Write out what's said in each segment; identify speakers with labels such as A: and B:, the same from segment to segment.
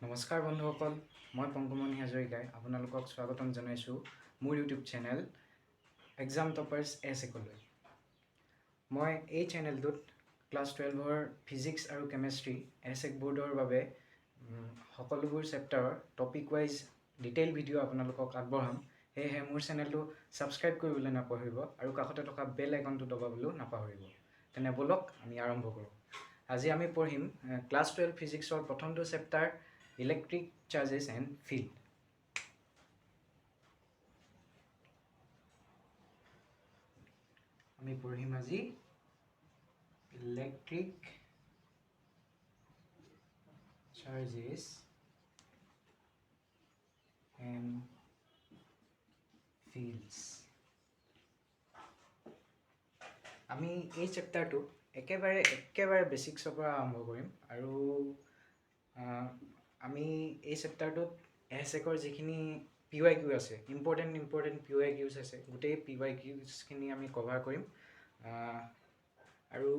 A: নমস্কাৰ বন্ধুসকল, মই পংকমণি হাজৰিকাই আপোনালোকক স্বাগতম জনাইছোঁ মোৰ ইউটিউব চেনেল এক্সাম টপাৰ্ছ এছেকলৈ। মই এই চেনেলটোত ক্লাছ 12ৰ ফিজিক্স আৰু কেমেষ্ট্ৰি এছেক বোৰ্ডৰ বাবে সকলোবোৰ চেপ্টাৰৰ টপিক ৱাইজ ডিটেইল ভিডিঅ' আপোনালোকক আগবঢ়াম। সেয়েহে মোৰ চেনেলটো ছাবস্ক্ৰাইব কৰিবলৈ নাপাহৰিব আৰু কাষতে থকা বেল আইকনটো দবাবলৈও নাপাহৰিব। তেনে ব'লক আমি আৰম্ভ কৰোঁ। আজি আমি পঢ়িম ক্লাছ 12 ফিজিক্সৰ প্ৰথমটো chapter electric charges and field. আমি পঢ়িম আজি ইলেক্ট্ৰিক চাৰ্জেছ এণ্ড ফিল্ডছ। আমি এই চেপ্টাৰটো একেবাৰে বেচিক্সৰ পৰা আৰম্ভ কৰিম আৰু আমি এই চেপ্টাৰটোত এছেকৰ যিখিনি PYQ আছে, ইম্পৰ্টেণ্ট PYQs আছে, গোটেই PYQsখিনি আমি কভাৰ কৰিম। আৰু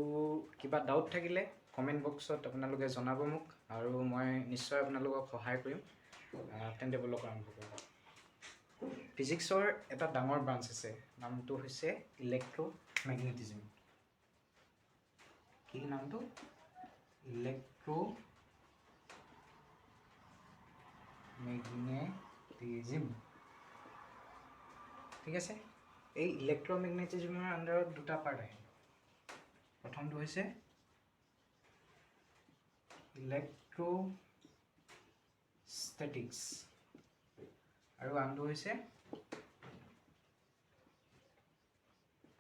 A: কিবা ডাউট থাকিলে কমেণ্ট বক্সত আপোনালোকে জনাব মোক আৰু মই নিশ্চয় আপোনালোকক সহায় কৰিম। তেন্তে ব'লক আৰম্ভ কৰোঁ। ফিজিক্সৰ এটা ডাঙৰ ব্ৰাঞ্চ আছে, নামটো হৈছে ইলেক্ট্ৰমেগনেটিজিম। কি নামটো? ইলেক্ট্ৰমেগনেটিজিম। ঠিক আছে। এই ইলেক্ট্ৰমেগনেটিজিমৰ আণ্ডাৰত দুটা পাৰ্ট আহে। প্ৰথমটো হৈছে ইলেক্ট্ৰষ্টেটিক্স আৰু আনটো হৈছে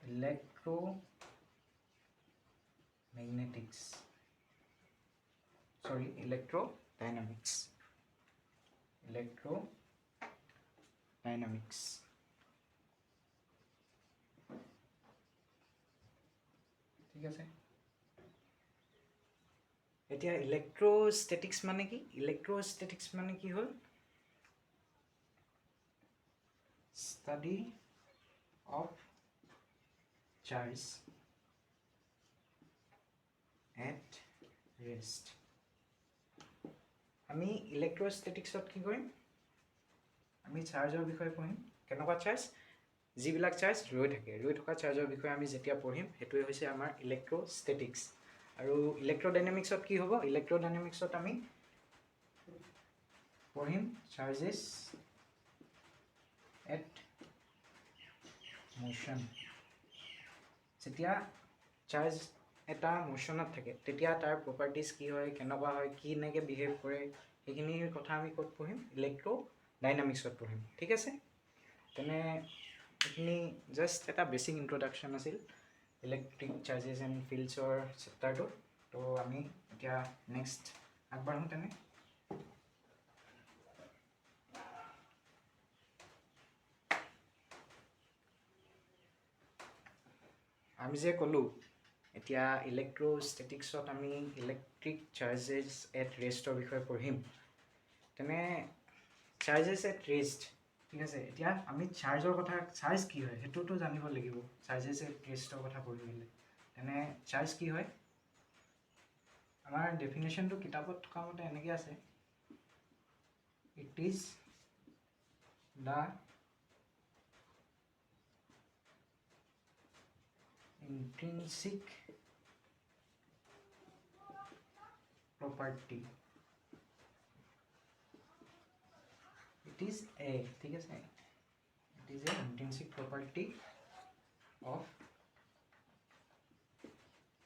A: ইলেক্ট্ৰডাইনামিক্স। ঠিক আছে। এতিয়া ইলেক্ট্ৰষ্টেটিক্স মানে কি? ইলেক্ট্ৰষ্টেটিক্স মানে কি হ'ল? Study of charge at rest. আমি ইলেক্ট্ৰষ্টেটিক্সত কি কৰিম? আমি চাৰ্জৰ বিষয়ে পঢ়িম। কেনেকুৱা চাৰ্জ? যিবিলাক চাৰ্জ ৰৈ থকা চাৰ্জৰ বিষয়ে আমি যেতিয়া পঢ়িম সেইটোৱে হৈছে আমাৰ ইলেক্ট্ৰষ্টেটিক্স। আৰু ইলেক্ট্ৰডাইনামিক্সত কি হ'ব? ইলেক্ট্ৰডাইনামিক্সত আমি পঢ়িম চাৰ্জেছ এট মোশ্যন। যেতিয়া চাৰ্জ এটা মোশ্যনত থাকে তেতিয়া তাৰ প্ৰপাৰ্টিজ কি হয়, কেনেকুৱা হয়, কি এনেকৈ বিহেভ কৰে, সেইখিনিৰ কথা আমি ক'ত পঢ়িম? ইলেক্ট্ৰডাইনামিক্সত পঢ়িম। ঠিক আছে। তেনে এইখিনি জাষ্ট এটা বেছিক ইন্ট্ৰডাকশ্যন আছিল ইলেক্ট্ৰিক চাৰ্জেছ এণ্ড ফিল্ডছৰ চেপ্টাৰটো। তো আমি এতিয়া নেক্সট আগবাঢ়োঁ। তেনে আমি যে ক'লোঁ এতিয়া ইলেক্ট্ৰষ্টেটিক্সত আমি ইলেক্ট্ৰিক চাৰ্জেছ এট ৰেষ্টৰ বিষয়ে পঢ়িম। তেনে চাৰ্জেছ এট ৰেষ্ট, ঠিক আছে। এতিয়া আমি চাৰ্জৰ কথা, চাৰ্জ কি হয় সেইটোতো জানিব লাগিব চাৰ্জেছ এট ৰেষ্টৰ কথা পঢ়িবলৈ। তেনে চাৰ্জ কি হয়? আমাৰ ডেফিনেশ্যনটো কিতাপত থকা মতে এনেকৈ আছে, it is the intrinsic property, it is a, ঠিক আছে, it is a intrinsic property of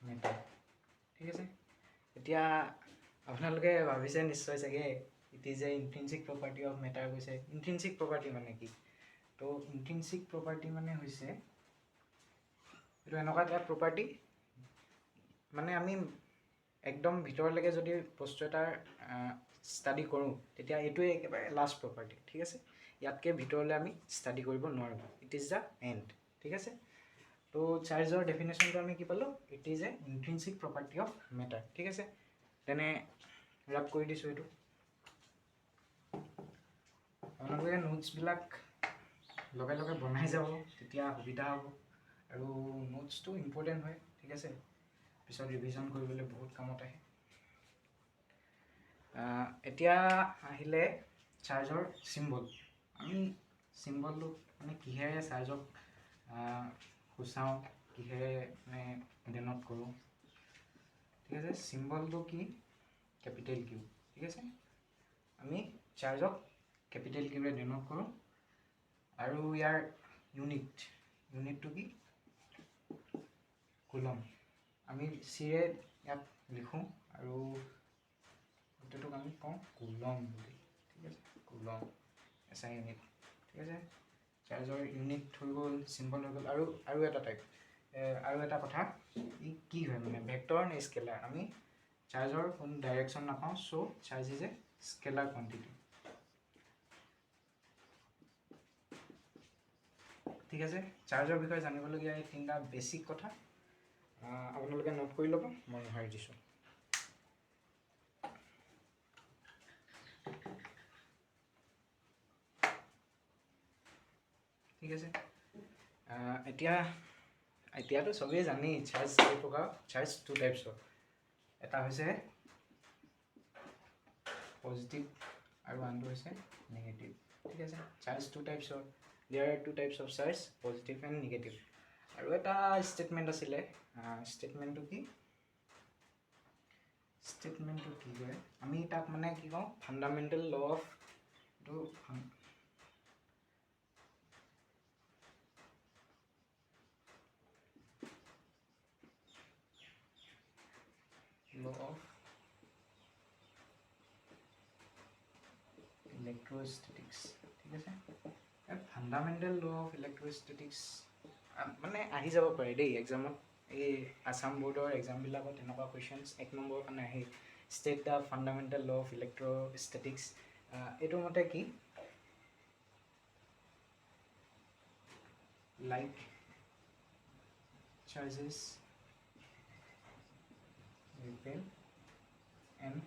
A: matter। ঠিক আছে। এতিয়া আপোনালোকে ভাবিছে নিশ্চয় চাগে it is a intrinsic property of matter কৈছে। ইন্ট্ৰিনচিক প্ৰপাৰ্টি মানে কি? তো ইন্ট্ৰিনচিক প্ৰপাৰ্টি মানে হৈছে এইটো এনেকুৱা এটা প্ৰপাৰ্টি, মানে আমি একদম ভিতৰলৈকে যদি বস্তু এটাৰ ষ্টাডি কৰোঁ তেতিয়া এইটোৱে একেবাৰে লাষ্ট প্ৰপাৰ্টি। ঠিক আছে। ইয়াতকৈ ভিতৰলৈ আমি ষ্টাডি কৰিব নোৱাৰোঁ। It is the end. ঠিক আছে। তো চাৰ্জৰ ডেফিনেশ্যনটো আমি কি পালোঁ? It is a intrinsic property of matter. ঠিক আছে। তেনে ৰাপ কৰি দিছোঁ এইটো। আপোনালোকে নোটছবিলাক লগে লগে বনাই যাব, তেতিয়া সুবিধা হ'ব। আৰু নোটছটো ইম্পৰ্টেণ্ট হয়। ঠিক আছে। পিছত ৰিভিজন কৰিবলৈ বহুত কামত আহে। এতিয়া আহিলে চাৰ্জৰ চিম্বল। আমি চিম্বলটো মানে কিহেৰে চাৰ্জক সূচাওঁ, কিহেৰে মানে ডিন'ট কৰোঁ, ঠিক আছে। চিম্বলটো কি? কেপিটেল কিউ, ঠিক আছে। আমি চাৰ্জক কেপিটেল কিউৰে ডিন'ট কৰোঁ আৰু ইয়াৰ ইউনিটটো কি? কুলম। আমি চিৰে ইয়াত লিখোঁ আৰু এইটোক আমি কওঁ কুলম বুলি, ঠিক আছে। কুলম SI ইউনিট, ঠিক আছে। চাৰ্জৰ ইউনিট হৈ গ'ল, চিম্বল হৈ গ'ল। আৰু এটা টাইপ, আৰু এটা কথা, ই কি হয় মানে ভেক্টৰ নে স্কেলাৰ? আমি চাৰ্জৰ কোনো ডাইৰেকশ্যন নাপাওঁ, so' charge is a scalar quantity, ঠিক আছে। চাৰ্জৰ বিষয়ে জানিবলগীয়া এই 3টা বেছিক কথা আপোনালোকে নোট কৰি ল'ব, মই সহায় দিছোঁ। ঠিক আছে। এতিয়াতো চবেই জানেই চাৰ্জ কেই প্ৰকাৰ। চাৰ্জ 2 টাইপছৰ, এটা হৈছে পজিটিভ আৰু আনটো হৈছে নিগেটিভ, ঠিক আছে। চাৰ্জ 2 টাইপছৰ, there are 2 types of charge, positive and negative. আৰু এটা ষ্টেটমেণ্ট আছিলে, ষ্টেটমেণ্টটো কি কয়? আমি তাক মানে কি কওঁ, ফাণ্ডামেণ্টেল ল অফ ইলেক্ট্ৰষ্টেটিক্স, ঠিক আছে। ফাণ্ডামেণ্টেল ল অফ ইলেক্ট্ৰষ্টেটিক্স মানে আহি যাব পাৰে দেই এক্সামত। এই আছাম বোৰ্ডৰ এক্সামবিলাকত এনেকুৱা কুৱেশ্যনছ 1 নম্বৰৰ কাৰণে আহে, state the fundamental law of ইলেক্ট্ৰষ্টেটিক্স। এইটোৰ মতে কি? Like charges repel and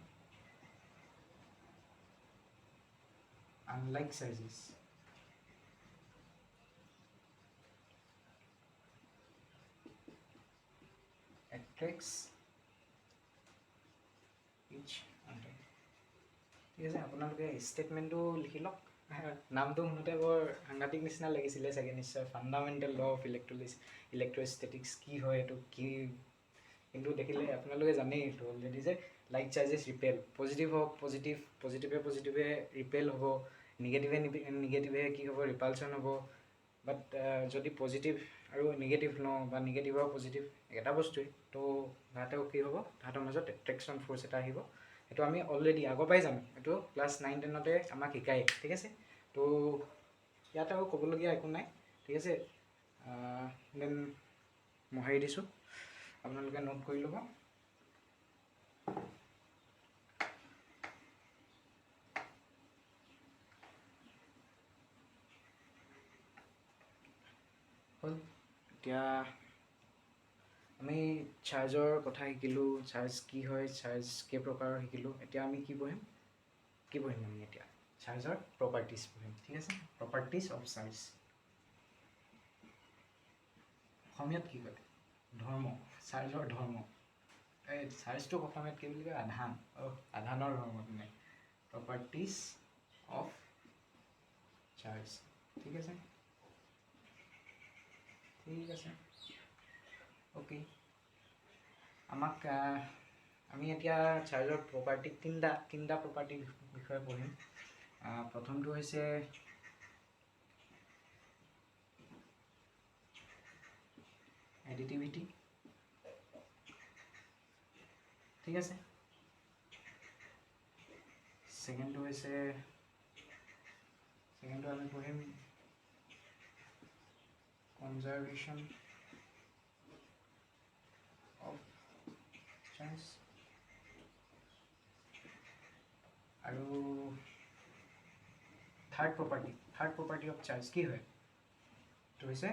A: unlike charges attracts each other, ঠিক আছে। আপোনালোকে ষ্টেটমেণ্টটো লিখি লওক। নামটো শুনোতে বৰ সাংঘাতিক নিচিনা লাগিছিলে চাগে নিশ্চয়, ফাণ্ডামেণ্টেল ল অফ ইলেক্ট্ৰষ্টেটিক্স কি হয় এইটো কি, কিন্তু দেখিলে আপোনালোকে জানেই এইটো অলৰেডি যে লাইক চাৰ্জেছ ৰিপেল, পজিটিভ হওক পজিটিভে ৰিপেল হ'ব, নিগেটিভে কি হ'ব, ৰিপালচন হ'ব। বাট যদি পজিটিভ আৰু নিগেটিভ লওঁ বা নিগেটিভ আৰু পজিটিভ এটা বস্তুৱেই, তো তাহাঁতেও কি হ'ব, তাহাঁতৰ মাজত এট্ৰেকশ্যন ফ'ৰ্চ এটা আহিব। সেইটো আমি অলৰেডি আগৰ পৰাই জানো, এইটো ক্লাছ 9-10তে আমাক শিকায়, ঠিক আছে। তো ইয়াত আৰু ক'বলগীয়া একো নাই, ঠিক আছে। দেন মই হেৰি দিছোঁ, আপোনালোকে নোট কৰি ল'ব। হ'ল, এতিয়া আমি চাৰ্জৰ কথা শিকিলোঁ, চাৰ্জ কি হয়, চাৰ্জ কেই প্ৰকাৰৰ শিকিলোঁ। এতিয়া আমি কি পঢ়িম আমি এতিয়া চাৰ্জৰ প্ৰপাৰ্টিজ পঢ়িম, ঠিক আছে। প্ৰপাৰ্টিজ অফ চাৰ্জ, অসমীয়াত কি কয়? ধৰ্ম, চাৰ্জৰ ধৰ্ম। এই চাৰ্জটোক অসমীয়াত কি বুলি কয়? আধান। আধানৰ ধৰ্ম মানে প্ৰপাৰ্টিজ অফ চাৰ্জ, ঠিক আছে। অ'কে, আমি এতিয়া চাৰ্জৰ প্ৰপাৰ্টি তিনিটা প্ৰপাৰ্টিৰ বিষয়ে পঢ়িম। প্ৰথমটো হৈছে এডিটিভিটি, ঠিক আছে। ছেকেণ্ডটো আমি পঢ়িম কনজাৰ্ভেশ্যন অফ চাৰ্জ, আৰু থাৰ্ড প্ৰপাৰ্টি অফ চাৰ্জ কি হয়? এইটো হৈছে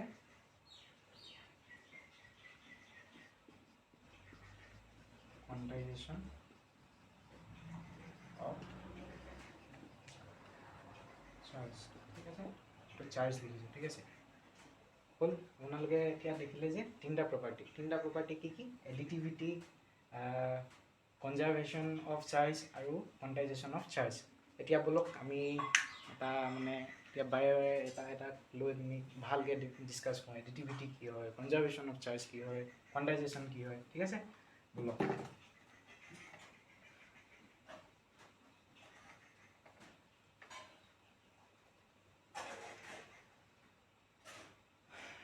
A: কোৱান্টাইজেশ্যন অফ চাৰ্জ, ঠিক আছে। এইটো চাৰ্জ লিখিছোঁ, ঠিক আছে। হ'ল, আপোনালোকে এতিয়া দেখিলে যে তিনিটা প্ৰপাৰ্টি কি কি? এডিটিভিটি, কনজাৰ্ভেশ্যন অফ চাৰ্জ আৰু কোৱাণ্টাইজেশ্যন অফ চাৰ্জ। এতিয়া বলক আমি এটা মানে এতিয়া বাৰে বাৰে এটা লৈ আমি ভালকৈ ডিছকাছ কৰোঁ। এডিটিভিটি কি হয়, কনজাৰ্ভেশ্যন অফ চাৰ্জ কি হয়, কোৱাণ্টাইজেশ্যন কি হয়, ঠিক আছে বলক।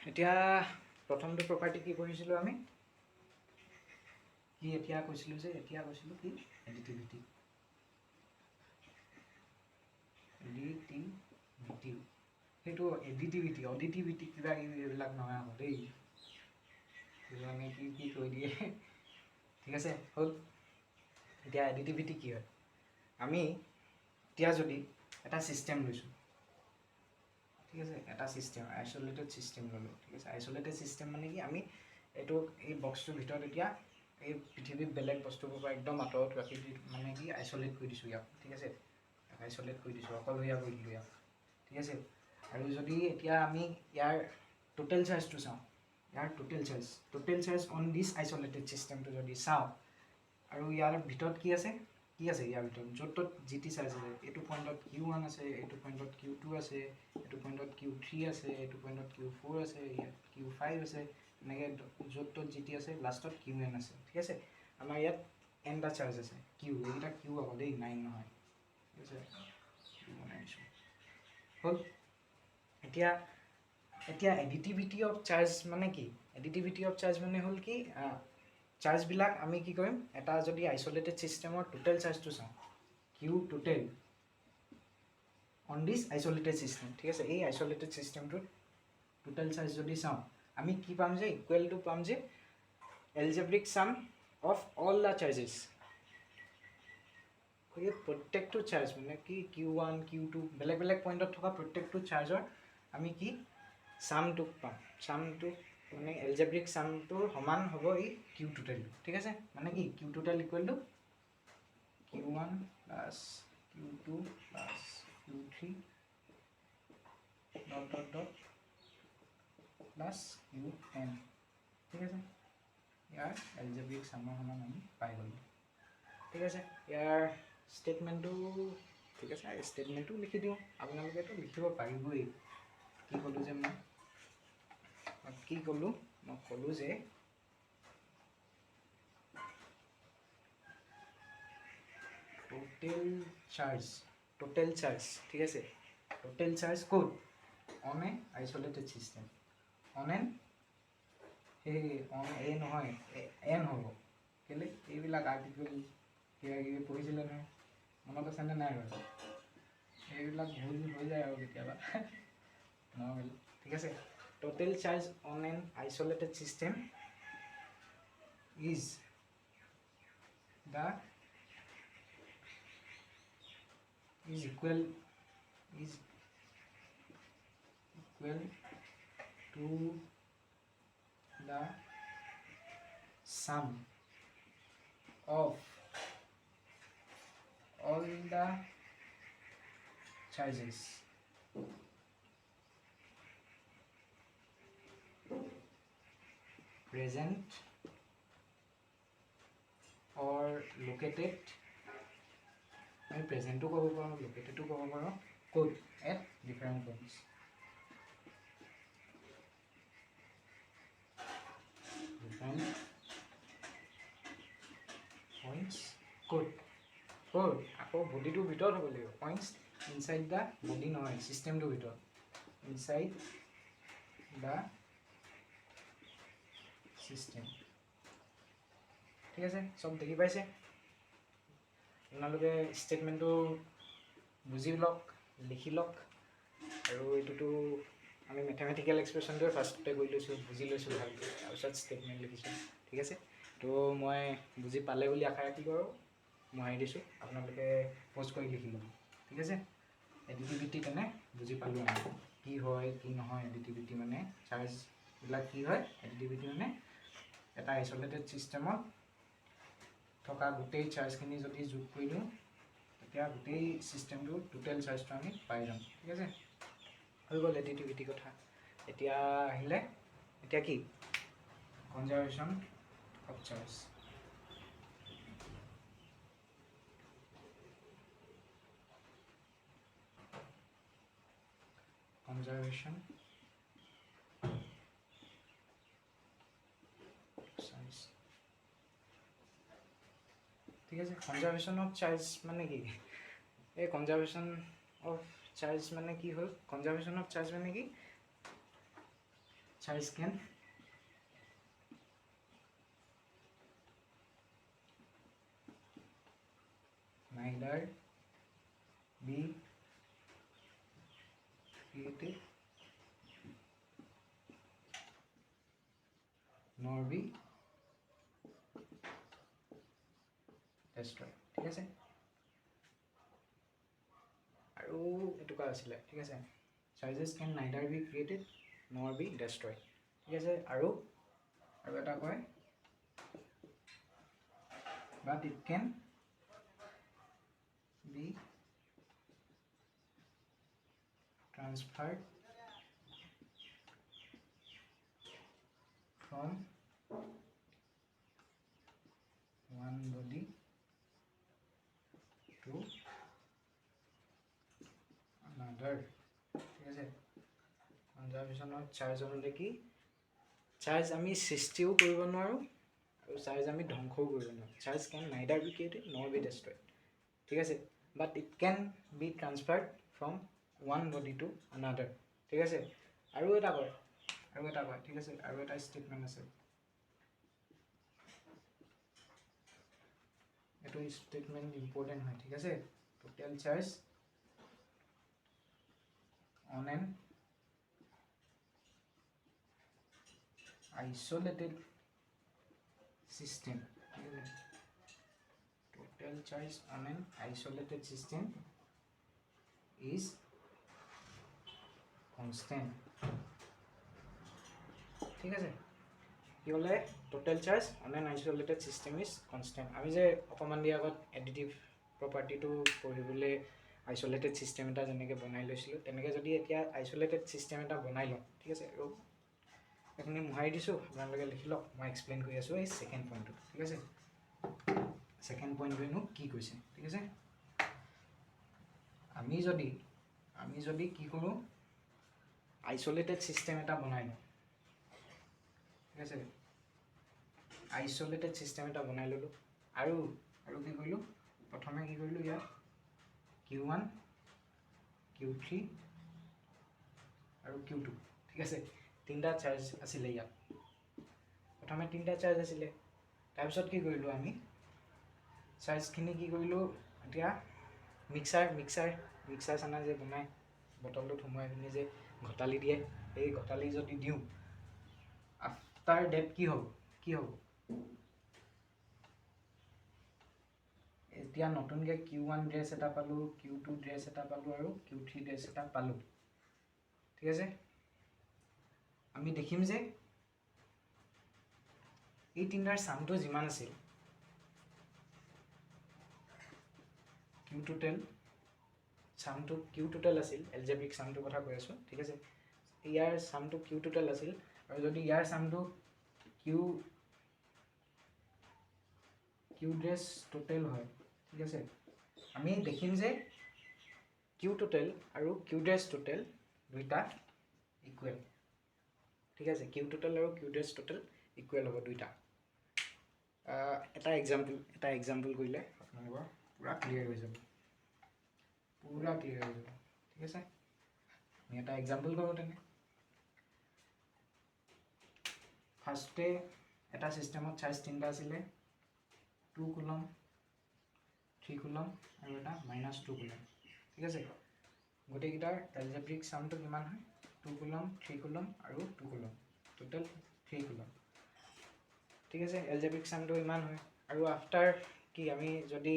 A: এতিয়া প্ৰথমটো প্ৰপাৰ্টি কি পঢ়িছিলোঁ আমি, কি এতিয়া কৈছিলোঁ কি এডিটিভিটি। সেইটো এডিটিভিটি অডিটিভিটি কিবা কিবি এইবিলাক নহয় আকৌ দেই, মানে কি কৈ দিয়ে ঠিক আছে হ'ল। এতিয়া এডিটিভিটি কি হয়, আমি এতিয়া যদি এটা ছিষ্টেম লৈছোঁ, ঠিক আছে, এটা ছিষ্টেম আইচলেটেড ছিষ্টেম ল'লোঁ, ঠিক আছে। আইচলেটেড ছিষ্টেম মানে কি, আমি এইটো এই বক্সটোৰ ভিতৰত এতিয়া এই পৃথিৱীত বেলেগ বস্তুবোৰ পৰা একদম আঁতৰত ৰাখি মানে কি আইচলেট কৰি দিছোঁ ইয়াক, ঠিক আছে। আইচলেট কৰি দিছোঁ, অকলশৰীয়া কৰি দিলোঁ ইয়াক, ঠিক আছে। আৰু যদি এতিয়া আমি ইয়াৰ টোটেল চাৰ্জটো চাওঁ, ইয়াৰ total charge on this isolated ছিষ্টেমটো যদি চাওঁ, আৰু ইয়াৰ ভিতৰত কি আছে ইয়াৰ ভিতৰত য'ত ত'ত যি টি চাৰ্জ আছে, এইটো পইণ্টত Q1 আছে, এইটো পইণ্টত Q2 আছে, এইটো পইণ্টত Q3 আছে, এইটো পইণ্টত Q4 আছে, ইয়াত Q5 আছে, এনেকৈ য'ত ত'ত যি টি আছে, লাষ্টত Qn আছে, ঠিক আছে। আমাৰ ইয়াত nটা চাৰ্জ আছে Q, এইকেইটা Q আকৌ দেই, 9 নহয়, ঠিক আছে। বনাই দিছোঁ হ'ল। এতিয়া এডিটিভিটি অফ চাৰ্জ মানে কি, এডিটিভিটি অফ চাৰ্জ মানে হ'ল কি, চাৰ্জবিলাক আমি কি কৰিম, এটা যদি আইচলেটেড ছিষ্টেমৰ টোটেল চাৰ্জটো চাওঁ, Q total on this isolated system, ঠিক আছে। এই আইচলেটেড ছিষ্টেমটোত টোটেল চাৰ্জ যদি চাওঁ, আমি কি পাম যে ইকুৱেল টু পাম যে algebraic sum of all the charges. গতিকে প্ৰত্যেকটো চাৰ্জ মানে কি Q1 Q2 বেলেগ বেলেগ পইণ্টত থকা প্ৰত্যেকটো চাৰ্জৰ আমি কি ছামটোক পাম। ছামটো মানে এলজেব্ৰিক ছামটোৰ সমান হ'ব এই কিউ টোটেলটো, ঠিক আছে। মানে কি Q total equal to Q1 plus Q2 plus Q3 dot plus Qn, ঠিক আছে। ইয়াৰ এলজেব্ৰিক ছামৰ সমান আমি পাই গ'লোঁ, ঠিক আছে। ইয়াৰ ষ্টেটমেণ্টটো ঠিক আছে, ষ্টেটমেণ্টটো লিখি দিওঁ, আপোনালোকেতো লিখিব পাৰিবই। কি ক'লোঁ যে মই ক'লোঁ যে টোটেল চাৰ্জ, ঠিক আছে। টোটেল চাৰ্জ ক'ত, on a isolated system, on N A নহয় এন হ'ব, কেলৈ এইবিলাক আৰ্টিকল কিবা কিবি পঢ়িছিলে নহয়, মনত আছেনে নাই বাৰু, এইবিলাক ভুল হৈ যায় আৰু কেতিয়াবা নৰ্মেল, ঠিক আছে। Total charge on an isolated system is equal to the sum of all the charges present or located, আমি প্ৰেজেণ্টটো ক'ব পাৰোঁ, লোকেটেডটো ক'ব পাৰোঁ, ক'ত এট ডিফাৰেণ্ট পইণ্টছ, ক'ত আকৌ বডিটোৰ ভিতৰত হ'ব লাগিব, পইণ্টছ ইনচাইড দ্য বডি নহয়, ছিষ্টেমটোৰ ভিতৰত, ইনচাইড দ্য ছিষ্টেম, ঠিক আছে। চব দেখি পাইছে, আপোনালোকে ষ্টেটমেণ্টটো বুজি লওক, লিখি লওক। আৰু এইটোতো আমি মেথমেটিকেল এক্সপ্ৰেশ্যনটোৱে ফাৰ্ষ্টতে কৰি লৈছোঁ, বুজি লৈছোঁ ভালকৈ, তাৰপিছত ষ্টেটমেণ্ট লিখিছোঁ, ঠিক আছে। তো মই বুজি পালে বুলি আশা ৰাখি কৰোঁ, মই আহি দিছোঁ, আপোনালোকে প'ষ্ট কৰি লিখি ল'ব, ঠিক আছে। এডিটিভিটি তেনে বুজি পালোঁ আমি কি হয় কি নহয়। এডিটিভিটি মানে চাৰ্জবিলাক কি হয়, এডিটিভিটি মানে এটা আইচলেটেড ছিষ্টেমত থকা গোটেই চাৰ্জখিনি যদি যোগ কৰি দিওঁ, তেতিয়া গোটেই ছিষ্টেমটোৰ টোটেল চাৰ্জটো আমি পাই যাম, ঠিক আছে। হৈ গ'ল এডিটিভিটি কথা। এতিয়া আহিলে কি conservation of charge. conservation charge ঠিক আছে conservation of charge মানে কি এই conservation of charge মানে কি হল conservation of charge মানে কি charge can neither be created nor be destroyed ঠিক আছে আৰু এটো কা আছিল ঠিক আছে charges can neither be created nor be destroyed ঠিক আছে আৰু এটা কয় but it can be transferred from one body to another ঠিক আছে কনজাৰভেশ্যন অফ চাৰ্জ মানে কি চাৰ্জ আমি সৃষ্টিও কৰিব নোৱাৰোঁ আৰু চাৰ্জ আমি ধ্বংসও কৰিব নোৱাৰোঁ charge can neither be created nor be destroyed ঠিক আছে but it can be transferred from one body to another ঠিক আছে আৰু এটা কয় ঠিক আছে আৰু এটা ষ্টেটমেণ্ট আছে এইটো ষ্টেটমেণ্ট ইম্পৰ্টেণ্ট হয় ঠিক আছে total charge on an isolated system total charge on an isolated system is constant ঠিক আছে কি হলে total charge on an isolated system is constant আমি যে অকমান দিয়া আগত additive property টো পঢ়িবলে আইসোলেটেড সিস্টেম এটা যেনেকৈ বনাই লৈছিলোঁ তেনেকৈ যদি এতিয়া আইসোলেটেড সিস্টেম এটা বনাই লওঁ ঠিক আছে আৰু এইখিনি মোহাৰি দিছোঁ আপোনালোকে লিখি লওক মই এক্সপ্লেইন কৰি আছোঁ এই ছেকেণ্ড পইণ্টটো ঠিক আছে ছেকেণ্ড পইণ্টটোৱেনো কি কৈছে ঠিক আছে আমি যদি কি কৰোঁ আইসোলেটেড সিস্টেম এটা বনাই লওঁ ঠিক আছে আইসোলেটেড সিস্টেম এটা বনাই ল'লোঁ আৰু কি কৰিলোঁ প্ৰথমে কি কৰিলোঁ ইয়াত Q1 Q3 আৰু Q2 ঠিক আছে তিনটা চাৰ্জ আছিল ইয়াত প্ৰথমে তিনটা চাৰ্জ আছিল তাৰপিছত কি কৰিলোঁ আমি চাৰ্জখিনি কি কৰিলোঁ এতিয়া মিক্সাৰ চানা যে বনাই বটলটোত সোমোৱাই পিনি যে ঘটালি দিয়ে এই ঘটালি যদি দিওঁ আফটাৰ ডেট কি হ'ব এতিয়া নতুনকৈ Q1 ড্ৰেছ এটা পালোঁ Q2 ড্ৰেছ এটা পালোঁ আৰু Q3 ড্ৰেছ এটা পালোঁ ঠিক আছে আমি দেখিম যে এই তিনটাৰ সামটো যিমান আছিল Q total আছিল এলজেব্ৰিক সামটোৰ কথা কৈ আছোঁ ঠিক আছে ইয়াৰ সামটো Q total আছিল আৰু যদি ইয়াৰ সামটো Q ড্ৰেছ টোটেল হয় ঠিক আছে আমি দেখিম যে Q total আৰু Q ড্ৰেছ টোটেল দুইটা ইকুৱেল ঠিক আছে Q total আৰু Q ড্ৰেছ টোটেল ইকুৱেল হ'ব দুইটা এটা এক্সাম্পল কৰিলে আপোনালোকৰ পুৰা ক্লিয়াৰ হৈ যাব ঠিক আছে আমি এটা এক্সাম্পল কৰোঁ তেনে ফাৰ্ষ্টে এটা সিস্টেমত চাৰ্জ তিনটা আছিলে 2 কুলম 3 কুলম আৰু এটা -2 কুলম ঠিক আছে গোটেইকেইটাৰ এলজেব্ৰিক সামটো কিমান হয় 2 কুলম 3 কুলম আৰু 2 কুলম টোটেল 3 কুলম ঠিক আছে এলজেব্ৰিক সামটো ইমান হয় আৰু আফটাৰ কি আমি যদি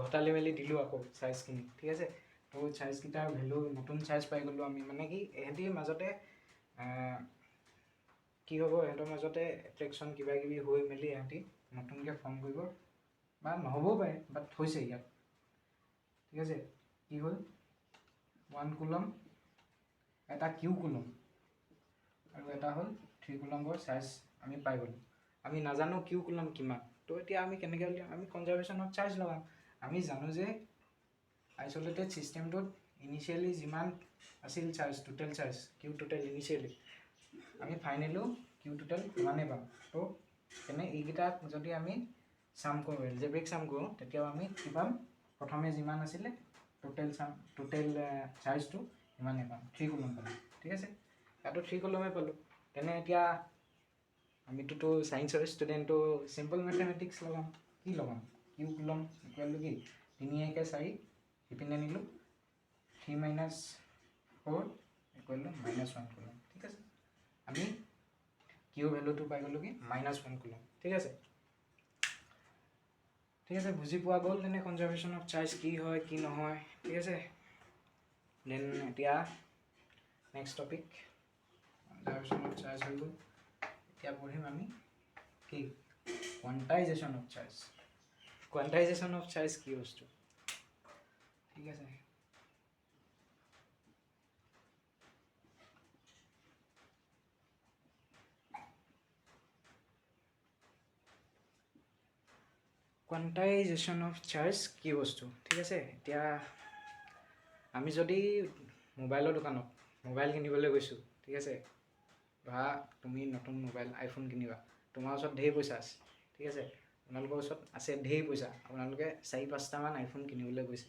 A: ঘটালি মেলি দিলোঁ আকৌ চাৰ্জখিনি ঠিক আছে তো চাৰ্জকেইটাৰ ভেলু নতুন চাৰ্জ পাই গ'লোঁ আমি মানে কি এহেঁতিৰ মাজতে কি হ'ব এহেঁতৰ মাজতে এট্ৰেকশ্যন কিবা কিবি হৈ মেলি এহেঁতি নতুনকৈ ফৰ্ম কৰিব বা নহ'বও পাৰে বাট হৈছে ইয়াত ঠিক আছে কি হ'ল 1 কুলম এটা Q কুলম আৰু এটা হ'ল 3 কুলমৰ চাৰ্জ আমি পাই গ'লোঁ আমি নাজানো Q কুলম কিমান তো এতিয়া আমি কেনেকৈ উলিয়াম আমি কনজাৰ্ভেশ্যন অফ চাৰ্জ লগাম আমি জানো যে আইসোলেটেড সিস্টেমটোত ইনিচিয়েলি যিমান আছিল charge total charge Q total initially আমি ফাইনেলো কিউ টোটেল সিমানেই পাম তো তেনে এইকেইটাক যদি আমি চাম কৰোঁ এলজেব্ৰিক চাম কৰোঁ তেতিয়াও আমি কি পাম প্ৰথমে যিমান আছিলে টোটেল চাৰ্জটো সিমানেই পাম 3 কুলম পাম ঠিক আছে ইয়াতো 3 কুলমে পালোঁ তেনে এতিয়া আমিতো সায়েন্সৰ ষ্টুডেণ্টটো সিম্পল মেথমেটিক্স লগাম কি লগাম কিউ কুলম ইকুৱেল টু কি 3 1 4 ইপিনে নিলোঁ 3 - 4 ইকুৱেল টু -1 কুলম ঠিক আছে আমি কিউ ভ্যালুটো পাই গ'লোঁ কি -1 কুলম ঠিক আছে বুজি পোৱা গ'ল তেনে কনজাৰ্ভেশ্যন অফ চাৰ্জ কি হয় কি নহয় ঠিক আছে দেন এতিয়া next topic conservation of charge হৈ গ'ল এতিয়া পঢ়িম আমি কি কোৱান্টাইজেশ্যন অফ চাৰ্জ কি বস্তু ঠিক আছে কোৱান্টাইজেশ্যন অফ চাৰ্জ কি বস্তু ঠিক আছে এতিয়া আমি যদি মোবাইলৰ দোকানত মোবাইল কিনিবলৈ গৈছোঁ ঠিক আছে ধৰা তুমি নতুন মোবাইল আইফোন কিনিবা তোমাৰ ওচৰত ঢেৰ পইচা আছে ঠিক আছে আপোনালোকৰ ওচৰত আছে ঢেৰ পইচা আপোনালোকে 4-5টামান আইফোন কিনিবলৈ গৈছে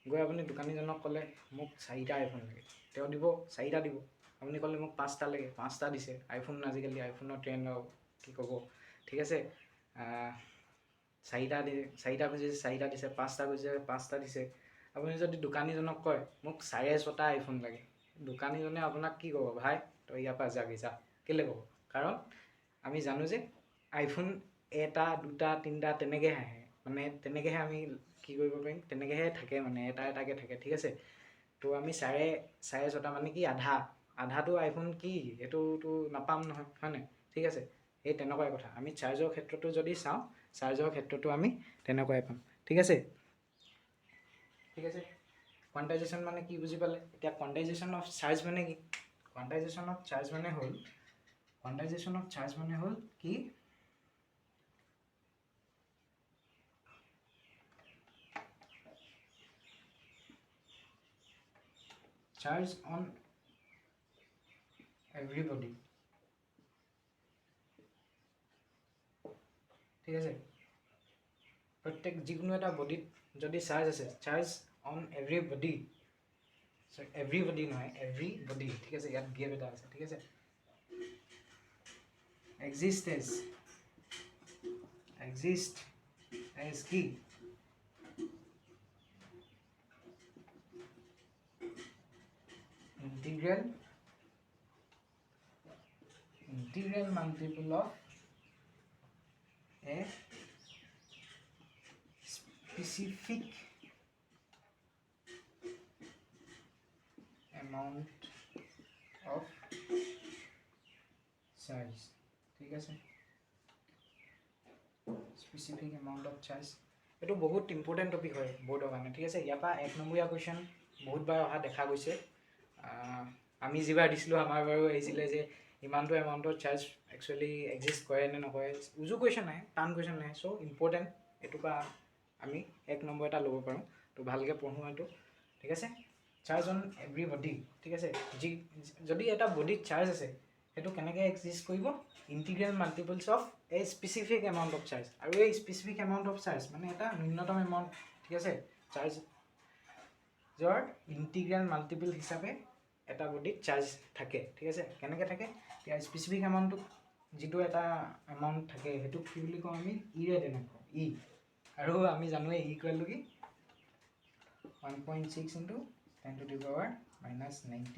A: গৈ আপুনি দোকানীজনক ক'লে মোক 4টা আইফোন লাগে তেওঁ দিব 4টা দিব আপুনি ক'লে মোক 5টা লাগে 5টা দিছে আইফোন আজিকালি আইফোনৰ ট্ৰেণ্ড কি ক'ব ঠিক আছে 4টা খুজিছে 4টা দিছে 5টা খুজিছে 5টা দিছে আপুনি যদি দোকানীজনক কয় মোক 6.5টা আইফোন লাগে দোকানীজনে আপোনাক কি ক'ব ভাই তই ইয়াৰ পৰা যাবি যা কেলৈ ক'ব কাৰণ আমি জানো যে আইফোন 1টা 2টা 3টা তেনেকৈ আহে মানে তেনেকৈহে আমি কি কৰিব পাৰিম তেনেকৈহে থাকে মানে এটাকৈ থাকে ঠিক আছে তো আমি 6.5টা মানে কি আধাটো আইফোন কি এইটোতো নাপাম নহয় হয় নাই ঠিক আছে এই তেনেকুৱাই কথা আমি চাৰ্জৰ ক্ষেত্ৰতো যদি চাওঁ চাৰ্জৰ ক্ষেত্ৰতো আমি তেনেকুৱাই পাম ঠিক আছে কোৱান্টাইজেশ্যন মানে কি বুজি পালে এতিয়া কোৱান্টাইজেশ্যন অফ চাৰ্জ মানে কি কোৱান্টাইজেশ্যন অফ চাৰ্জ মানে হ'ল কি চাৰ্জ অন এভৰিবডি ঠিক আছে প্ৰত্যেক যিকোনো এটা বডিত যদি চাৰ্জ আছে চাৰ্জ অন এভৰিবডি নহয় এভৰিবডি ঠিক আছে ইয়াত গেপ এটা আছে ঠিক আছে exist as কি integral multiple of a specific amount of charge ঠিক আছে স্পেচিফিক এমাউণ্ট অফ চাৰ্জ এইটো বহুত ইম্পৰ্টেণ্ট টপিক হয় বৰ্ডৰ কাৰণে ঠিক আছে ইয়াৰ পৰা 1 নম্বৰীয়া কুৱেশ্যন বহুতবাৰ অহা দেখা গৈছে আমি যিবাৰ দিছিলোঁ আমাৰ বাৰু আহিছিলে যে ইমানটো এমাউণ্টৰ চাৰ্জ একচুৱেলি এক্সিষ্ট কৰে নে নকৰে উজু কুৱেশ্যন নাই টান কুৱেশ্যন নাই চ' ইম্পৰ্টেণ্ট এইটোৰ পৰা আমি 1 নম্বৰ এটা ল'ব পাৰোঁ তো ভালকৈ পঢ়োঁ এইটো ঠিক আছে চাৰ্জ অন এভৰিবডি ঠিক আছে যদি এটা বডিত চাৰ্জ আছে সেইটো কেনেকৈ এক্সিষ্ট কৰিব integral multiples of a specific amount of charge আৰু এই স্পেচিফিক এমাউণ্ট অফ চাৰ্জ মানে এটা ন্যূনতম এমাউণ্ট ঠিক আছে চাৰ্জৰ ইণ্টিগ্ৰেল মাল্টিপল হিচাপে এটা বডিত চাৰ্জ থাকে ঠিক আছে কেনেকৈ থাকে এতিয়া স্পেচিফিক এমাউণ্টটো যিটো এটা এমাউণ্ট থাকে সেইটোক কি বুলি কওঁ আমি ইৰে তেনেকুৱা আৰু আমি জানোৱে ইকুৱেল টু কি 1.6 × 10⁻⁻19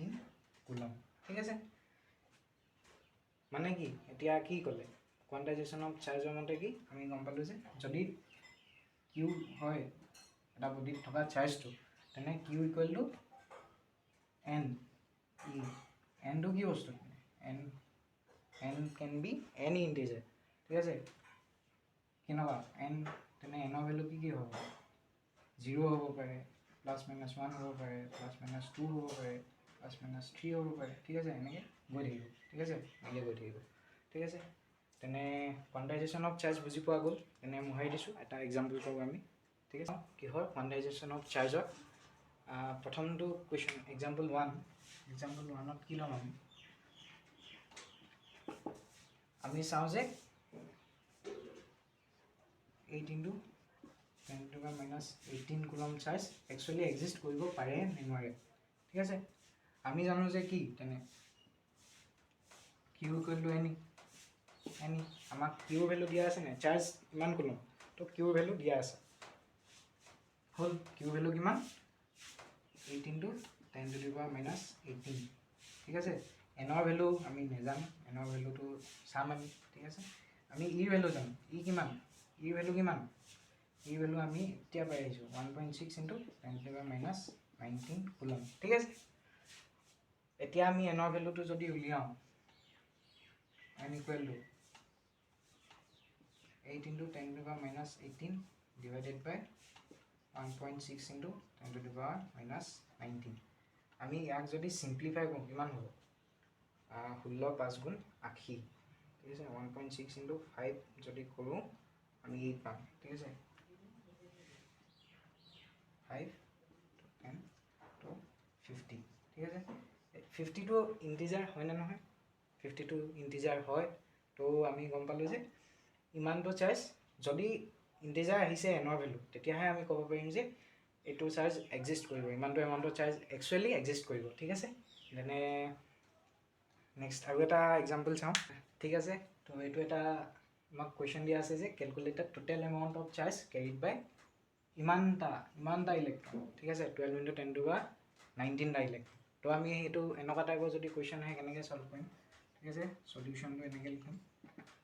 A: কুলম ঠিক আছে মানে কি এতিয়া কি ক'লে কোৱান্টাইজেশ্যন অফ চাৰ্জৰ মতে কি আমি গম পালোঁ যে যদি কিউ হয় এটা বডিত থকা চাৰ্জটো তেনে কিউ ইকুৱেল টু এন এনটো কি বস্তু N can be any integer ঠিক আছে কেনেকুৱা এন তেনে এনৰ ভেলু কি হ'ব 0 হ'ব পাৰে +-1 হ'ব পাৰে +-2 হ'ব পাৰে +-3 হ'ব পাৰে ঠিক আছে এনেকৈ গৈ থাকিব ঠিক আছে ঠিক আছে তেনে কোৱান্টাইজেশ্যন অফ চাৰ্জ বুজি পোৱা গ'ল তেনে মোহাৰি দিছোঁ এটা এক্সাম্পল কৰোঁ আমি ঠিক আছে কিহৰ কোৱান্টাইজেশ্যন অফ চাৰ্জৰ প্ৰথমটো কুৱেশ্যন এক্সাম্পল 1 কি ল'ম আমি চাওঁ যে 8 × 10⁻18 কুলম চাৰ্জ একচুৱেলি এক্সিষ্ট কৰিব পাৰে নে নোৱাৰে ঠিক আছে আমি জানো যে কি তেনে কিউ ইকুৱেল টু এনি আমাক কিউ ভেলু দিয়া আছে নে চাৰ্জ ইমান কুলম তো কিউ ভেলু দিয়া আছে হ'ল কিউ ভেলু কিমান 8 × 10⁻18 ঠিক আছে এনৰ ভেলু আমি নেজানো এনৰ ভেলুটো চাম আমি ঠিক আছে আমি ইৰ ভেলু জানো ই কিমান ইৰ ভেলু কিমান ই ভেলু আমি এতিয়া পাই আহিছোঁ 1.6 × 10⁻19 কুলম ঠিক আছে এতিয়া আমি এনৰ ভেলুটো যদি উলিয়াওঁ n equal to 8 × 10⁻18 divided by 1.6 × 10⁻19 আমি ইয়াক যদি সিম্পলিফাই কৰোঁ কিমান হ'ব 16 5 গুণ 80 ঠিক আছে 1.6 × 5 যদি কৰোঁ আমি 8 পাম ঠিক আছে 5 10 to 50 ঠিক আছে 50 টো ইন্টিজাৰ হয় না নহয় 50 টো ইন্টিজাৰ হয় তো আমি গম পালোঁ যে ইমানটো চাৰ্জ যদি ইন্টিজাৰ আহিছে এনৰ ভেলু তেতিয়াহে আমি ক'ব পাৰিম যে এইটো চাৰ্জ এক্সিষ্ট কৰিব ইমানটো এমাউণ্টৰ চাৰ্জ একচুৱেলি এক্সিষ্ট কৰিব ঠিক আছে যেনে নেক্সট আৰু এটা এক্সাম্পল চাওঁ ঠিক আছে তো এইটো এটা আমাক কুৱেশ্যন দিয়া আছে যে calculate the total amount of charge carried by ইমানটা ইলেক্ট্ৰন ঠিক আছে 12 × 10⁻19টা ইলেক্ট্ৰন তো আমি এইটো এনেকুৱা টাইপৰ যদি কুৱেশ্যন আহে কেনেকৈ সলভ কৰিম ঠিক আছে সলিউশ্যনটো এনেকৈ লিখিম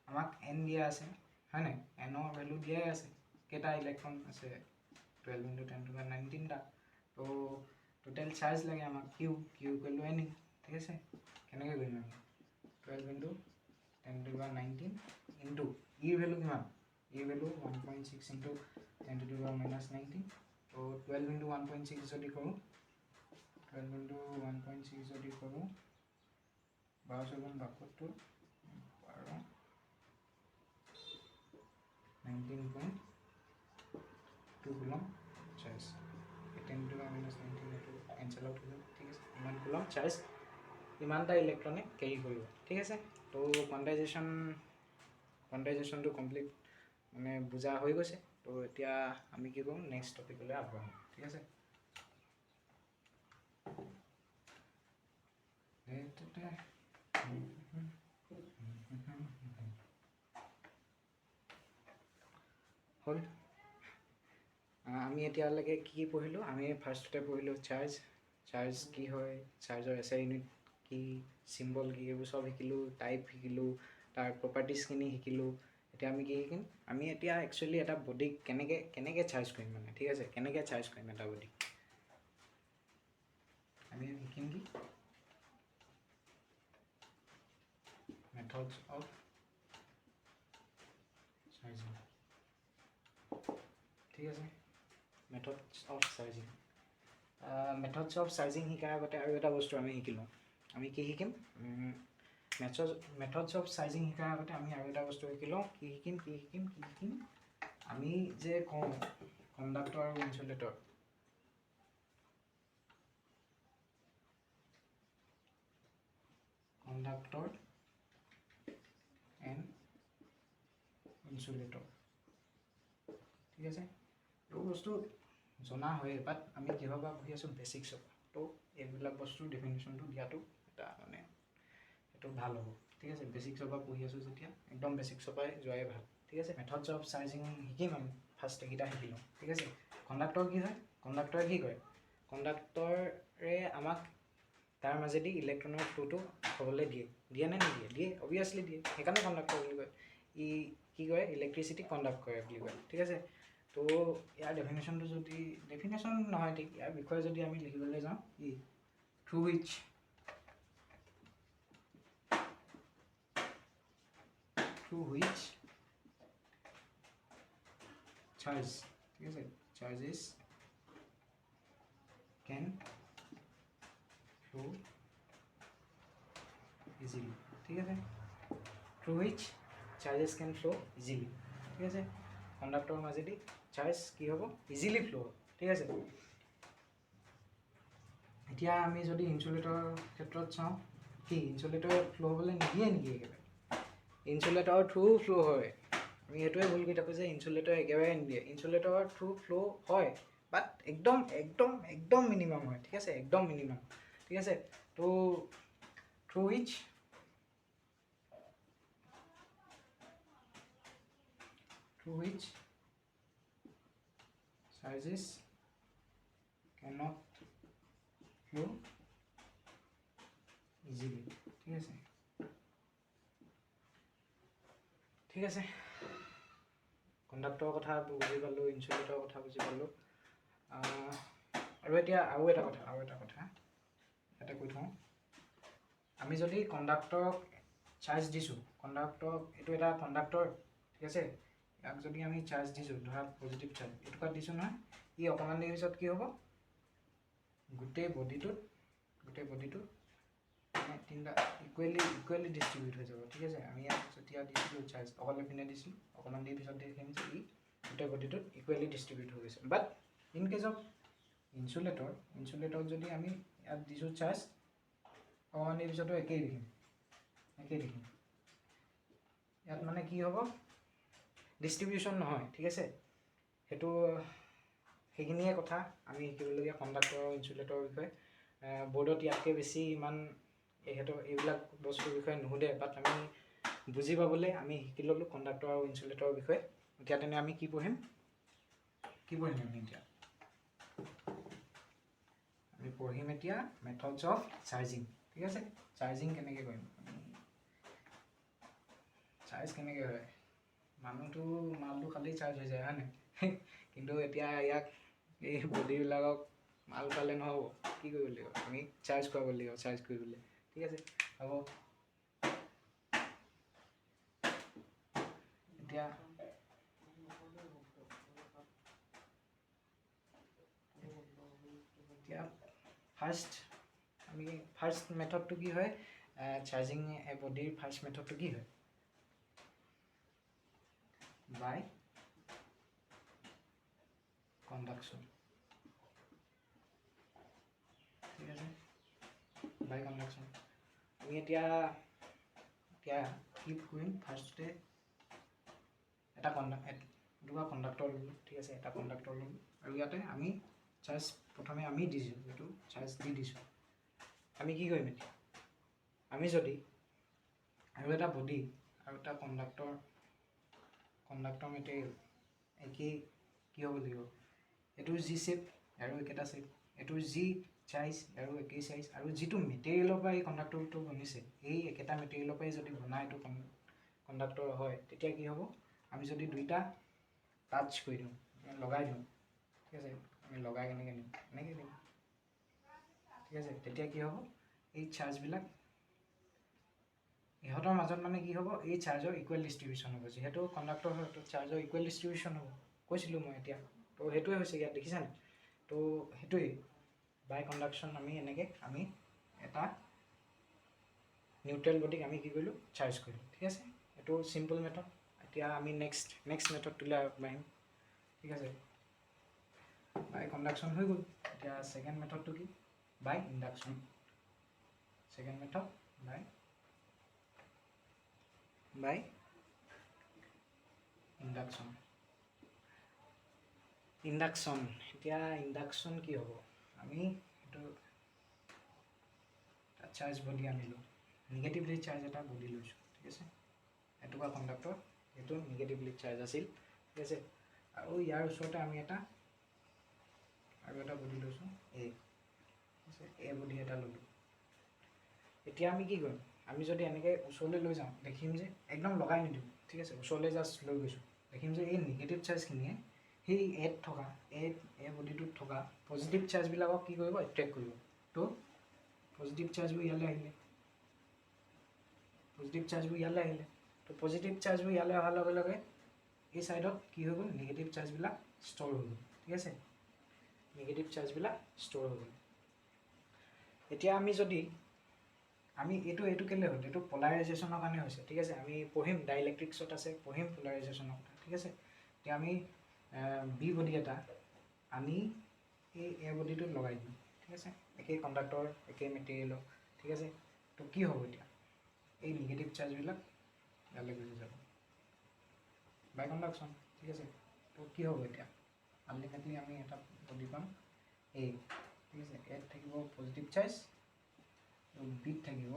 A: আমাক এন দিয়া আছে হয় নাই এনৰ ভেলু দিয়াই আছে কেইটা ইলেক্ট্ৰন আছে 12 × 10⁻19টা তো টোটেল চাৰ্জ লাগে আমাক কিউ ইকুৱেল টু এন ঠিক আছে কেনেকৈ কৰিম আমি 12 × 10⁻19 ইনটু ইৰ ভেলু কিমান ইৰ ভেলু 1.6 × 10⁻19 তো 12 × 1.6 যদি কৰোঁ 12 × 1.6 যদি কৰোঁ 12 × 72 12 19.2 কুলম চাৰ্জ 10⁻19 এইটো কেঞ্চেল আউট হৈ যাব ঠিক আছে ইমান কুলম চাৰ্জ ইমানটা ইলেক্ট্ৰনে কেৰি কৰিব ঠিক আছে তো কোৱান্টাইজেশ্যনটো কমপ্লিট মানে বুজা হৈ গৈছে তো এতিয়া আমি কি কৰোঁ নেক্সট টপিকলৈ আগবাঢ়োঁ ঠিক আছে হ'ল আমি এতিয়ালৈকে কি পঢ়িলোঁ আমি ফাৰ্ষ্টতে পঢ়িলোঁ চাৰ্জ কি হয় চাৰ্জৰ এছআই ইউনিট কি চিম্বল কি এইবোৰ চব শিকিলোঁ টাইপ শিকিলোঁ তাৰ প্ৰপাৰ্টিজখিনি শিকিলোঁ এতিয়া আমি কি শিকিম আমি এতিয়া একচুৱেলি এটা বডিক কেনেকৈ চাৰ্জ কৰিম মানে ঠিক আছে কেনেকৈ চাৰ্জ কৰিম এটা বডিক আমি শিকিম কি মেথডছ অফ চাৰ্জিং ঠিক আছে মেথডছ অফ চাৰ্জিং শিকাৰ আগতে আৰু এটা বস্তু আমি শিকি লওঁ আমি কি শিকিম মেথডছ অফ চাৰ্জিং শিকাৰ আগতে আমি আৰু এটা বস্তু শিকি লওঁ কি শিকিম আমি যে কওঁ কণ্ডাক্টৰ আৰু ইনচুলেটৰ কণ্ডাক্টৰ এণ্ড ইনচুলেটৰ ঠিক আছে এইটো বস্তু জনা হয়েই বাট আমি কিহৰ পৰা পঢ়ি আছোঁ বেচিক্সৰ পৰা তো এইবিলাক বস্তুৰ ডেফিনেশ্যনটো দিয়াটো এটা মানে এইটো ভাল হ'ব ঠিক আছে বেচিক্সৰ পৰা পঢ়ি আছোঁ যেতিয়া একদম বেচিক্সৰ পৰাই যোৱাই ভাল ঠিক আছে মেথডছ অফ চাৰ্জিং শিকিম আমি ফাৰ্ষ্ট এইকেইটা শিকি লওঁ ঠিক আছে কণ্ডাক্টৰ কি হয় কণ্ডাক্টৰে কি কৰে কণ্ডাক্টৰে আমাক তাৰ মাজেদি ইলেক্ট্ৰনৰ ফ্ল'টো হ'বলৈ দিয়ে নে নিদিয়ে দিয়ে অবভিয়াছলি দিয়ে সেইকাৰণে কণ্ডাক্টৰ বুলি কয় ই কি কৰে ইলেক্ট্ৰিচিটি কণ্ডাক্ট কৰে বুলি কয় ঠিক আছে তো ইয়াৰ ডেফিনেশ্যনটো যদি ডেফিনেশ্যন নহয় ঠিক ইয়াৰ বিষয়ে যদি আমি লিখিবলৈ যাওঁ ই থ্ৰু হুইচ চাৰ্জ ঠিক আছে চাৰ্জেছ কেন ফ্লো ইজিলি ঠিক আছে through which charges can flow easily ঠিক আছে কণ্ডাক্টৰৰ মাজেদি চাৰ্জ কি হ'ব ইজিলি ফ্লো হ'ব ঠিক আছে এতিয়া আমি যদি ইনচুলেটৰৰ ক্ষেত্ৰত চাওঁ, কি ইনচুলেটৰ ফ্ল' হ'বলৈ নিদিয়ে নেকি একেবাৰে? ইনচুলেটৰৰ থ্ৰু ফ্ল' হয়। আমি সেইটোৱে ভুল কৰি থাকোঁ যে ইনচুলেটৰ একেবাৰে নিদিয়ে। ইনচুলেটৰৰ থ্ৰু ফ্ল' হয়, বাট একদম একদম একদম মিনিমাম হয়, ঠিক আছে, একদম মিনিমাম, ঠিক আছে। তো through wish charges cannot flow easily, ঠিক আছে, ঠিক আছে। কণ্ডাক্টৰৰ কথা বুজি পালোঁ, ইনচুলেটৰৰ কথা বুজি পালোঁ। আৰু এতিয়া আৰু এটা কথা এটা কৈ থওঁ। আমি যদি কণ্ডাক্টৰক চাৰ্জ দিছোঁ, কণ্ডাক্টৰক, এইটো এটা কণ্ডাক্টৰ, ঠিক আছে, ইয়াক যদি আমি চাৰ্জ দিছোঁ, ধৰা পজিটিভ চাৰ্জ এইটো কাট দিছোঁ নহয়, ই অকণমান দেৰি পিছত কি হ'ব, গোটেই বডিটোত মানে তিনিটা ইকুৱেলি ডিষ্ট্ৰিবিউট হৈ যাব, ঠিক আছে। আমি ইয়াত যেতিয়া দিছিলোঁ চাৰ্জ অকল এপিনে দিছিলোঁ, অকণমান দেৰি পিছত দেখিম যে ই গোটেই বডিটোত ইকুৱেলি ডিষ্ট্ৰিবিউট হৈ গৈছে। বাট ইন কেছ অফ ইনচুলেটৰত যদি আমি ইয়াত দিছোঁ চাৰ্জ, অকণমান দেৰি পিছতো একেই দেখিম। ইয়াত মানে কি হ'ব, ডিষ্ট্ৰিবিউশ্যন নহয়, ঠিক আছে। সেইখিনিয়ে কথা আমি শিকিবলগীয়া কণ্ডাক্টৰ আৰু ইনচুলেটৰৰ বিষয়ে। বৰ্ডত ইয়াতকৈ বেছি ইমান এইবিলাক বস্তুৰ বিষয়ে নুসুধে, বাট আমি বুজি পাবলৈ আমি শিকি ল'লোঁ কণ্ডাক্টৰ আৰু ইনচুলেটৰৰ বিষয়ে। এতিয়া তেনে আমি কি পঢ়িম আমি এতিয়া? আমি পঢ়িম এতিয়া মেথডছ অফ চাৰ্জিং, ঠিক আছে। চাৰ্জিং কেনেকৈ কৰিম, চাৰ্জ কেনেকৈ হয়? মালটো খালি চাৰ্জ হৈ যায়, হয় নাই? কিন্তু এতিয়া ইয়াক এই বডিবিলাকক মাল পালে নহ'ব, কি কৰিব লাগিব, আমি চাৰ্জ কৰাব লাগিব, চাৰ্জ কৰিবলৈ, ঠিক আছে, হ'ব। এতিয়া ফাৰ্ষ্ট মেথডটো কি হয়, চাৰ্জিং এ বডিৰ ফাৰ্ষ্ট মেথডটো কি হয়? বাই কণ্ডাকশ্যন, ঠিক আছে, বাই কণ্ডাকশ্যন। আমি এতিয়া কি কৰিম, ফাৰ্ষ্টতে এটা কণ্ডাক্টৰ ল'লোঁ, ঠিক আছে, এটা কণ্ডাক্টৰ ল'লোঁ, আৰু ইয়াতে আমি চাৰ্জ প্ৰথমে আমি দিছোঁ, এইটো চাৰ্জ দি দিছোঁ। আমি কি কৰিম এতিয়া, আমি যদি আৰু এটা বডি আৰু এটা কণ্ডাক্টৰ মেটেৰিয়েল একেই কি হ'ব লাগিব, এইটোৰ যি শ্বেপ আৰু একেটা শ্বেপ, এইটোৰ যি চাইজ আৰু একেই চাইজ, আৰু যিটো মেটেৰিয়েলৰ পৰা এই কণ্ডাক্টৰটো বনিছে, এই একেটা মেটেৰিয়েলৰ পৰাই যদি বনাই এইটো কণ্ডাক্টৰ হয়, তেতিয়া কি হ'ব, আমি যদি দুইটা টাচ কৰি দিওঁ, লগাই দিওঁ, ঠিক আছে, আমি লগাই কেনেকৈ দিম, এনেকৈ দিম, ঠিক আছে, তেতিয়া কি হ'ব, এই চাৰ্জবিলাক ইহঁতৰ মাজত মানে কি হ'ব, এই চাৰ্জৰ ইকুৱেল ডিষ্ট্ৰিবিউশ্যন হ'ব। যিহেতু কণ্ডাক্টৰ হয়, তো চাৰ্জৰ ইকুৱেল ডিষ্ট্ৰিবিউশ্যন হ'ব, কৈছিলোঁ মই এতিয়া। তো সেইটোৱে হৈছে ইয়াত, দেখিছানে? তো সেইটোৱেই বাই কণ্ডাকশ্যন। আমি এনেকৈ এটা নিউট্ৰেল বডিক আমি কি কৰিলোঁ, চাৰ্জ কৰিলোঁ, ঠিক আছে। এইটো চিম্পল মেথড। এতিয়া আমি নেক্সট মেথডটোলৈ আগবাঢ়িম, ঠিক আছে। বাই কণ্ডাকশ্যন হৈ গ'ল। এতিয়া ছেকেণ্ড মেথডটো কি, বাই ইণ্ডাকশ্যন। ছেকেণ্ড মেথড বাই ইণ্ডাকশ্যন। এতিয়া ইণ্ডাকশ্যন কি হ'ব, আমি এইটো চাৰ্জ বডি আনিলোঁ, নিগেটিভলি চাৰ্জ এটা বডি লৈছোঁ, ঠিক আছে, এটুকুৰা কণ্ডাক্টৰ, সেইটো নিগেটিভলি চাৰ্জ আছিল, ঠিক আছে। আৰু ইয়াৰ ওচৰতে আমি আৰু এটা বডি লৈছোঁ, এ বডি এটা ল'লোঁ। এতিয়া আমি কি কৰিম, আমি যদি এনেকৈ ওচৰলৈ লৈ যাওঁ, দেখিম যে একদম লগাই নিদিওঁ, ঠিক আছে, ওচৰলৈ জাষ্ট লৈ গৈছোঁ, দেখিম যে এই নিগেটিভ চাৰ্জখিনিয়ে সেই এ বডিটোত থকা পজিটিভ চাৰ্জবিলাকক কি কৰিব, এট্ৰেক্ট কৰিব। তো পজিটিভ চাৰ্জবোৰ ইয়ালৈ আহিলে, তো পজিটিভ চাৰ্জবোৰ ইয়ালৈ অহাৰ লগে লগে এই ছাইডত কি হৈ গ'ল, নিগেটিভ চাৰ্জবিলাক ষ্ট'ৰ হৈ গ'ল, ঠিক আছে, এতিয়া আমি যদি এইটো কেলৈ হ'ল, এইটো পলাৰাইজেশ্যনৰ কাৰণে হৈছে, ঠিক আছে। আমি পঢ়িম, ডাইইলেক্ট্ৰিক্সত আছে, পঢ়িম পলাৰাইজেশ্যনৰ কথা, ঠিক আছে। এতিয়া আমি বি বডি এটা আনি এই এ বডিটোত লগাই দিম, ঠিক আছে, একেই কণ্ডাক্টৰ একেই মেটেৰিয়েলৰ, ঠিক আছে। তো কি হ'ব এতিয়া, এই নিগেটিভ চাৰ্জবিলাক ইয়ালৈ গুচি যাব বাই কণ্ডাকশ্যন, ঠিক আছে। তো কি হ'ব এতিয়া, আল্টিমেটলি আমি এটা বডি পাম এই, ঠিক আছে। ইয়াত থাকিব পজিটিভ চাৰ্জ আৰু বিত থাকিব,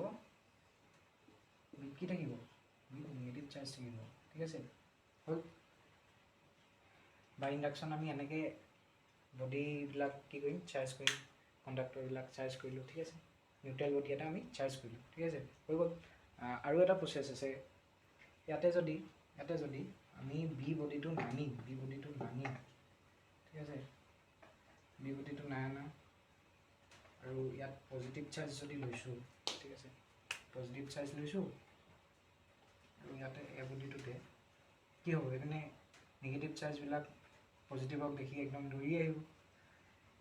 A: বিত কি থাকিব, বিত নিগেটিভ চাৰ্জ থাকিব, ঠিক আছে। হ'ল বাই ইণ্ডাকশ্যন আমি এনেকৈ বডিবিলাক কি কৰিম, চাৰ্জ কৰিম, কণ্ডাক্টৰবিলাক চাৰ্জ কৰিলোঁ, ঠিক আছে। নিউট্ৰেল বডি এটা আমি চাৰ্জ কৰিলোঁ, ঠিক আছে, হৈ গ'ল। আৰু এটা প্ৰচেছ আছে, ইয়াতে যদি আমি বি বডিটো নানি, ঠিক আছে, বি বডিটো নাই অনা আৰু ইয়াত পজিটিভ চাৰ্জ যদি লৈছোঁ, ঠিক আছে, পজিটিভ চাৰ্জ লৈছোঁ আৰু ইয়াতে এ বডিটোতে কি হ'ব, এইপিনে নিগেটিভ চাৰ্জবিলাক পজিটিভক দেখি একদম দৌৰি আহিব,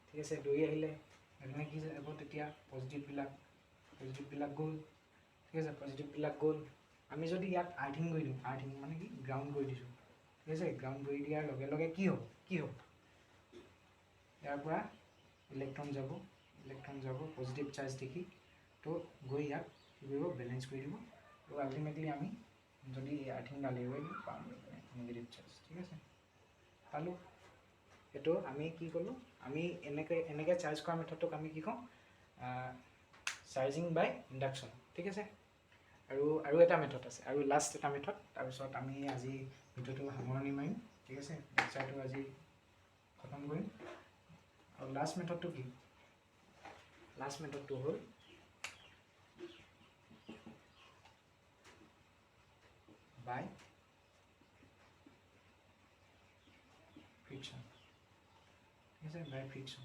A: ঠিক আছে। দৌৰি আহিলে এইপিনে কি যাব, তেতিয়া পজিটিভবিলাক গ'ল, ঠিক আছে, পজিটিভবিলাক গ'ল। আমি যদি ইয়াক আৰ্থিং কৰি দিওঁ, আৰ্থিং মানে কি, গ্ৰাউণ্ড কৰি দিছোঁ, ঠিক আছে। গ্ৰাউণ্ড কৰি দিয়াৰ লগে লগে কি হ'ব, ইয়াৰ পৰা ইলেক্ট্ৰন যাব পজিটিভ চাৰ্জ দেখি, তো গৈ ইয়াক কি কৰিব, বেলেঞ্চ কৰি দিব। তো আল্টিমেটলি আমি যদি আৰ্থিং ডালি হৈ পাম নিগেটিভ চাৰ্জ, ঠিক আছে, পালোঁ। এইটো আমি কি ক'লোঁ, আমি এনেকৈ চাৰ্জ কৰা মেথডটোক আমি কি কওঁ, চাৰ্জিং বাই ইণ্ডাকশ্যন, ঠিক আছে। আৰু এটা মেথড আছে, আৰু লাষ্ট এটা মেথড, তাৰপিছত আমি আজি ভিডিঅ'টো সামৰণি মাৰিম, ঠিক আছে। লেকচাৰটো আজি খতম কৰিম। আৰু লাষ্ট মেথডটো কি, লাষ্ট মেথডটো হ'ল বাই ফ্ৰিকশ্যন, ঠিক আছে, বাই ফ্ৰিকশ্যন।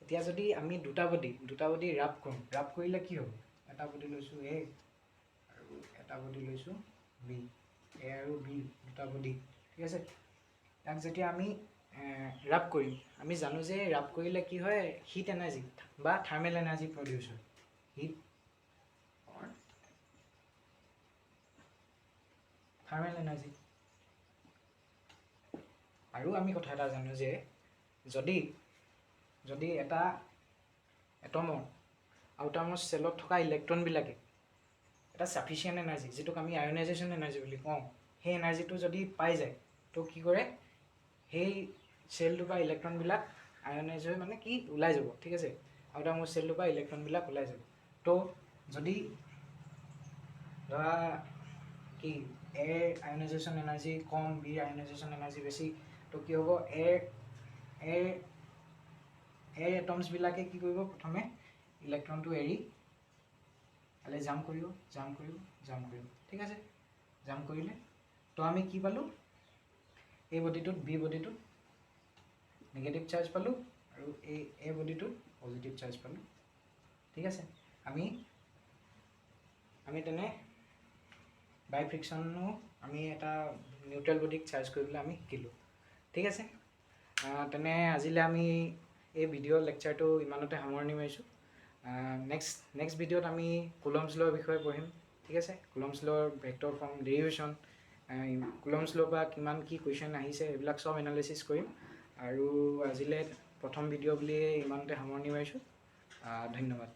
A: এতিয়া যদি আমি দুটা বডি ৰাব কৰোঁ, ৰাব কৰিলে কি হ'ব, এটা বডি লৈছোঁ এ আৰু এটা বডি লৈছোঁ বি, এ আৰু বি দুটা বডি, ঠিক আছে। ইয়াক যেতিয়া আমি ৰাব কৰিম, আমি জানো যে ৰাব কৰিলে কি হয়, হিট এনাৰ্জি বা থাৰ্মেল এনাৰ্জি প্ৰডিউচ হয়, হিট অৰ থাৰ্মেল এনাৰ্জি। আৰু আমি কথা এটা জানো যে যদি এটা এটমৰ আউটাৰমষ্ট চেলত থকা ইলেক্ট্ৰনবিলাকে এটা ছাফিচিয়েণ্ট এনাৰ্জি, যিটোক আমি আয়নাইজেশ্যন এনাৰ্জি বুলি কওঁ, সেই এনাৰ্জিটো যদি পাই যায়, তো কি কৰে, সেই চেলটোৰ পৰা ইলেক্ট্ৰনবিলাক আয়নাইজ হৈ মানে কি ওলাই যাব, ঠিক আছে। আউটাৰমষ্ট চেলটোৰ পৰা ইলেক্ট্ৰনবিলাক ওলাই যাব। তো যদি ধৰা কি এৰ আয়নাইজেশ্যন এনাৰ্জি কম, বিৰ আয়নাইজেশ্যন এনাৰ্জি বেছি, তো কি হ'ব, এৰ এটমছবিলাকে কি কৰিব, প্ৰথমে ইলেক্ট্ৰনটো এৰি কালি জাম্প কৰিব, ঠিক আছে। জাম্প কৰিলে তো আমি কি পালোঁ, এই বডিটোত বি বডিটোত নিগেটিভ চাৰ্জ পালোঁ আৰু এই এ বডিটোত পজিটিভ চাৰ্জ পালোঁ, ঠিক আছে। আমি তেনে বাই ফ্ৰিকশ্যনো আমি এটা নিউট্ৰেল বডিক চাৰ্জ কৰিবলৈ আমি শিকিলোঁ, ঠিক আছে। তেনে আজিলৈ আমি এই ভিডিঅ' লেকচাৰটো ইমানতে সামৰণি মাৰিছোঁ। নেক্সট ভিডিঅ'ত আমি কুলম্বছ ল'ৰ বিষয়ে পঢ়িম, ঠিক আছে। কুলম্বছ ল'ৰ ভেক্টৰ ফৰ্ম ডেৰিভেশ্যন, কুলম্বছ ল'ৰ পৰা কিমান কি কুৱেশ্যন আহিছে, এইবিলাক চব এনালাইচিছ কৰিম। আৰু আজিলৈ প্ৰথম ভিডিঅ' বুলিয়ে ইমানতে সামৰণি মাৰিছোঁ। ধন্যবাদ।